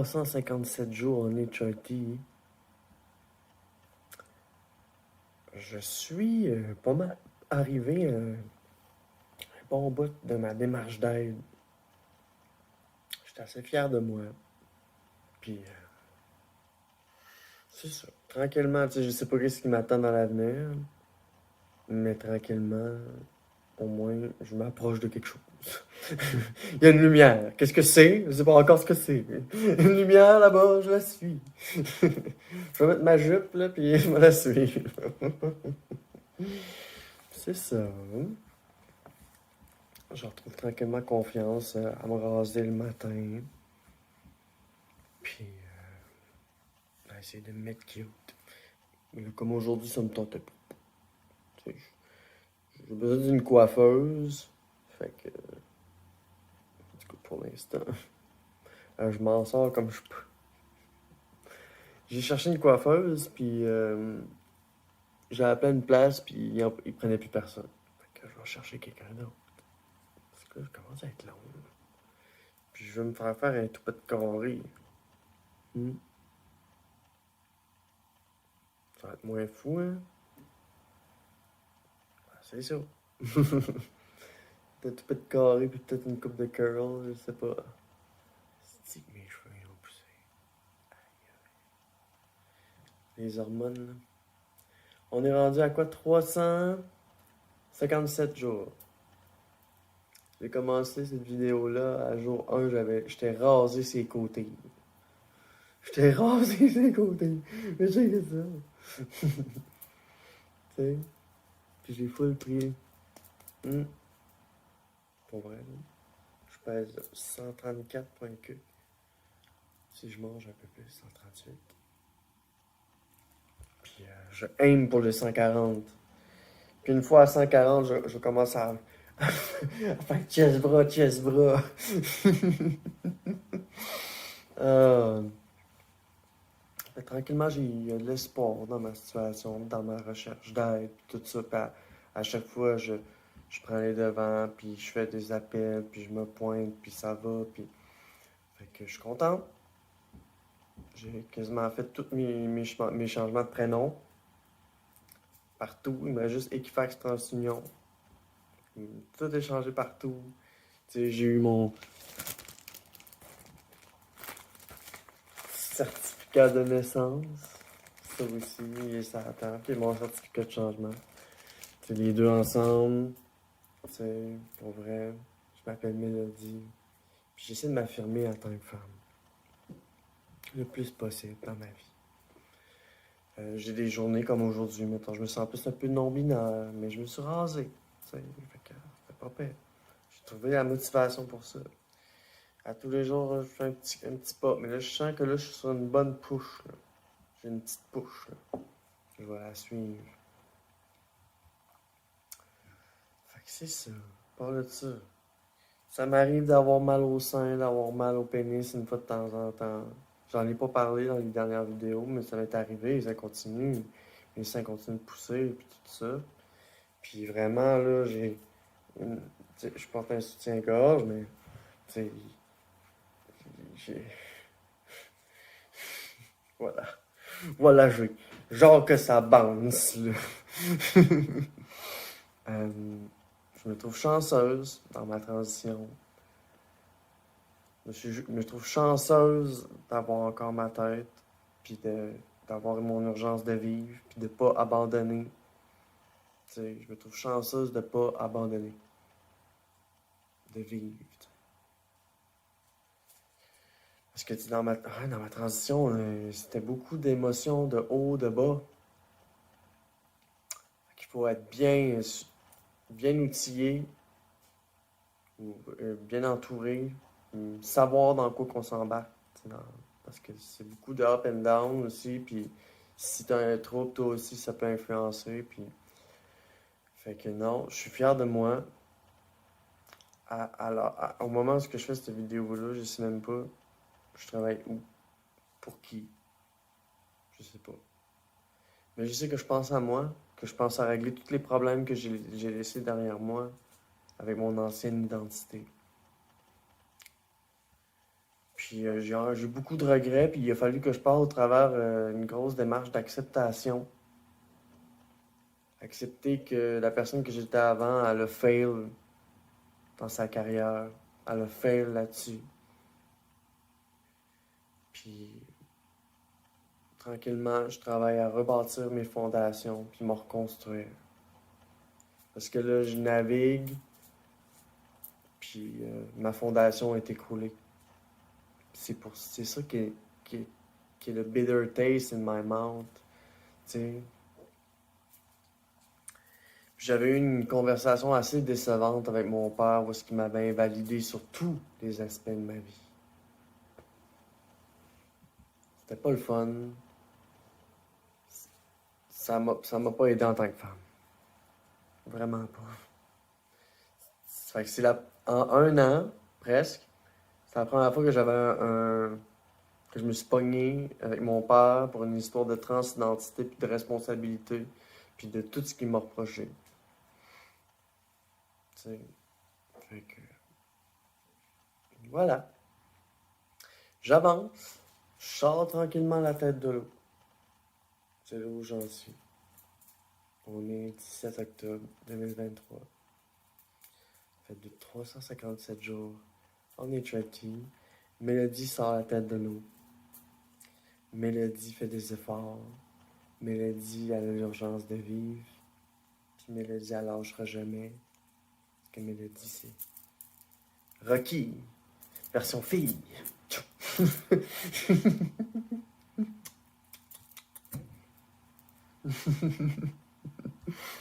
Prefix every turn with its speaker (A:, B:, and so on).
A: 357 jours en HRT, je suis pas mal arrivé à un bon bout de ma démarche d'aide. J'étais assez fier de moi. Puis, c'est ça. Tranquillement, tu sais, je sais pas ce qui m'attend dans l'avenir, mais tranquillement, au moins, je m'approche de quelque chose. Il y a une lumière. Qu'est-ce que c'est? Je sais pas encore ce que c'est. Une lumière là-bas, je la suis. Je vais mettre ma jupe, là, puis je vais la suivre. C'est ça. Je retrouve tranquillement confiance à me raser le matin. Puis, à essayer de me mettre cute. Mais là, comme aujourd'hui, ça me tentait pas. Tu sais, j'ai besoin d'une coiffeuse. Fait que, du coup, pour l'instant, je m'en sors comme je peux. J'ai cherché une coiffeuse, puis j'ai appelé une place, puis il prenait plus personne. Fait que je vais chercher quelqu'un d'autre. Parce que là, je commence à être long. Puis je vais me faire un tout petit carré. Ça va être moins fou, hein? Ben, c'est ça. Peut-être tout petit carré, puis peut-être une coupe de curl, je sais pas. C'est que mes cheveux ils ont poussé. Les hormones, là. On est rendu à quoi? 357 jours. J'ai commencé cette vidéo-là à jour 1, j'étais rasé ses côtés. J'étais rasé ses côtés. Mais j'ai que ça. Tu sais? Puis j'ai full pris. Pour vrai, là. Je pèse 134,4. Si je mange un peu plus, 138. Puis je aime pour les 140. Puis une fois à 140, je commence à faire chest-bras, chest-bras. Tranquillement, j'ai de l'espoir dans ma situation, dans ma recherche d'aide, tout ça. Puis à chaque fois, je prends les devants, puis je fais des appels, puis je me pointe, puis ça va. Puis... Fait que je suis content. J'ai quasiment fait tous mes changements de prénom. Partout. Il m'a juste Equifax TransUnion. Tout est changé partout. Tu sais, j'ai eu mon certificat de naissance. Ça aussi, ça attend. Puis mon certificat de changement. C'est les deux ensemble. Tu sais, pour vrai, je m'appelle Mélodie. Puis j'essaie de m'affirmer en tant que femme. Le plus possible dans ma vie. J'ai des journées comme aujourd'hui, mettons, je me sens plus un peu non-binaire, mais je me suis rasé. Tu sais, fait que c'est pas pire. J'ai trouvé la motivation pour ça. À tous les jours, je fais un petit pas. Mais là, je sens que là, je suis sur une bonne push. Là. J'ai une petite push. Là. Je vais la suivre. Fait que c'est ça. Parle de ça. Ça m'arrive d'avoir mal au sein, d'avoir mal au pénis une fois de temps en temps. J'en ai pas parlé dans les dernières vidéos, mais ça m'est arrivé et ça continue. Mes seins continuent de pousser et puis tout ça. Puis vraiment, là, je porte un soutien-gorge, mais tu sais, j'ai. Voilà. Voilà, genre que ça bounce, là. Je me trouve chanceuse dans ma transition. Je me trouve chanceuse d'avoir encore ma tête, puis d'avoir mon urgence de vivre, puis de pas abandonner. Tu sais, je me trouve chanceuse de pas abandonner. De vivre. T'sais. Parce que dans ma transition, c'était beaucoup d'émotions de haut, de bas. Il faut être bien outillé, ou bien entouré, savoir dans quoi qu'on s'embarque. Parce que c'est beaucoup de up and down aussi, puis si t'as un trouble, toi aussi, ça peut influencer, puis... Fait que non, je suis fier de moi. Au moment où je fais cette vidéo-là, je sais même pas je travaille où, pour qui, je sais pas. Mais je sais que je pense à moi, que je pense à régler tous les problèmes que j'ai laissés derrière moi avec mon ancienne identité. Puis Puis j'ai beaucoup de regrets, puis il a fallu que je passe au travers une grosse démarche d'acceptation. Accepter que la personne que j'étais avant, elle a fail dans sa carrière. Elle a fail là-dessus. Puis tranquillement, je travaille à rebâtir mes fondations, puis me reconstruire. Parce que là, je navigue, puis ma fondation est écroulée. C'est ça qui est le bitter taste in my mouth. Tu sais. Puis j'avais eu une conversation assez décevante avec mon père où est-ce qu'il m'avait invalidé sur tous les aspects de ma vie. C'était pas le fun. Ça m'a pas aidé en tant que femme. Vraiment pas. Fait que en un an, presque, c'est la première fois que que je me suis pogné avec mon père pour une histoire de transidentité puis de responsabilité puis de tout ce qu'il m'a reproché. Tu sais. Fait que voilà. J'avance. Je sors tranquillement la tête de l'eau. C'est là où j'en suis. On est 17 octobre 2023. Fait de 357 jours. On est tricky. Mélodie sort la tête de l'eau. Mélodie fait des efforts. Mélodie elle a l'urgence de vivre. Puis Mélodie elle lâchera jamais. Parce que Mélodie c'est Rocky. Version fille.